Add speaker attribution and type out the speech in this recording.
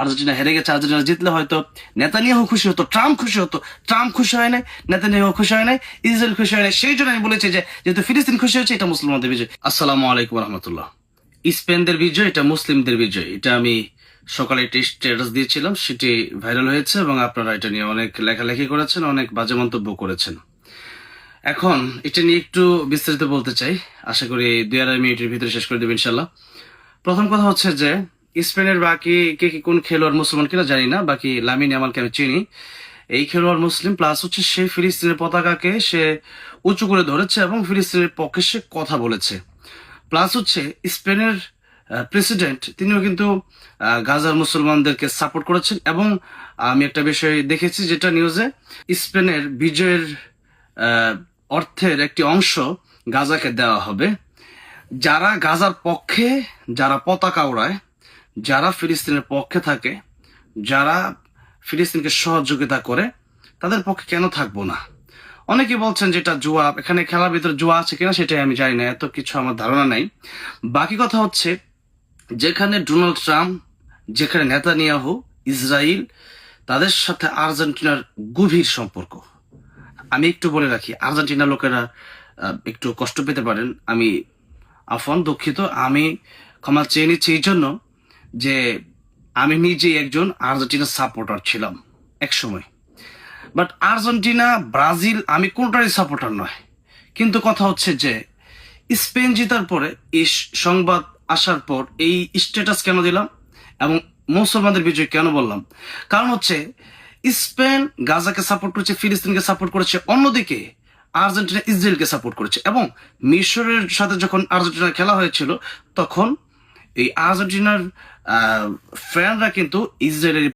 Speaker 1: Argentina হেরে গেছে, Argentina জিতলে হয়তো নেতানিয়াহু খুশি হতো, ট্রাম্প খুশি হতো। ট্রাম্প খুশি হয় নাই, নেতানিয়াহু খুশি হয় নাই, ইসরায়েল খুশি হয় নাই। সেই জন্য আমি বলেছি যে যেহেতু ফিলিস্তিন খুশি হয়েছে, এটা মুসলমানদের বিজয়। আসসালামু আলাইকুম রহমতুল্লাহ। স্পেনদের বিজয়, এটা মুসলিমদের বিজয়। এটা আমি সকালে একটি স্ট্যাটাস দিয়েছিলাম, সেটি ভাইরাল হয়েছে এবং আপনারা এটা নিয়ে অনেক লেখালেখি করেছেন, অনেক বাজে মন্তব্য করেছেন। এখন এটা নিয়ে একটু বিস্তারিত বলতে চাই, আশা করি 2-2.5 মিনিটের ভিতরে শেষ করে দেবো ইনশাল্লাহ। প্রথম কথা হচ্ছে যে স্পেনের বাকি কে কি কোন খেলোয়াড় মুসলমান কিনা জানি না, বাকি লামিন ইয়ামালকে আমি চিনি। এই খেলোয়াড় মুসলিম, প্লাস হচ্ছে সে ফিলিস্তিনের পতাকাকে সে উঁচু করে ধরেছে এবং ফিলিস্তিনের পক্ষে সে কথা বলেছে। প্লাস হচ্ছে স্পেনের প্রেসিডেন্ট, তিনিও কিন্তু গাজার মুসলমানদেরকে সাপোর্ট করেছেন। এবং আমি একটা বিষয় দেখেছি যেটা নিউজে, স্পেনের বিজয়ের আহ, অর্থের একটি অংশ গাজাকে দেওয়া হবে। যারা গাজার পক্ষে, যারা পতাকা ওড়ায়, যারা ফিলিস্তিনের পক্ষে থাকে, যারা ফিলিস্তিনকে সহযোগিতা করে, তাদের পক্ষে কেন থাকবো না? অনেকে বলছেন যেটা জুয়া, এখানে খেলার ভিতরে জুয়া আছে কিনা সেটাই আমি জানি না, এত কিছু আমার ধারণা নাই। বাকি কথা হচ্ছে, যেখানে ডোনাল্ড ট্রাম্প, যেখানে নেতানিয়াহু, ইসরায়েল, তাদের সাথে আর্জেন্টিনার গভীর সম্পর্ক। আমি একটু বলে রাখি, আর্জেন্টিনার লোকেরা একটু কষ্ট পেতে পারেন, আমি আফওয়ান, দুঃখিত। আমি ক্ষমা চেয়ে নিচ্ছি এই জন্য যে আমি নিজেই একজন আর্জেন্টিনার সাপোর্টার ছিলাম এক সময়। বাট আর্জেন্টিনা, ব্রাজিল, আমি কোনটারই সাপোর্টার নয়। কিন্তু কথা হচ্ছে যে স্পেন জেতার পরে, এই সংবাদ আসার পর এই স্ট্যাটাস কেন দিলাম এবং মুসলমানদের বিজয় কেন বললাম? কারণ হচ্ছে স্পেন গাজাকে সাপোর্ট করেছে, ফিলিস্তিনকে সাপোর্ট করেছে, অন্যদিকে আর্জেন্টিনা ইসরায়েলকে সাপোর্ট করেছে। এবং মিশরের সাথে যখন আর্জেন্টিনার খেলা হয়েছিল, তখন এই আর্জেন্টিনার ফ্যানরা কিন্তু ইসরায়েলের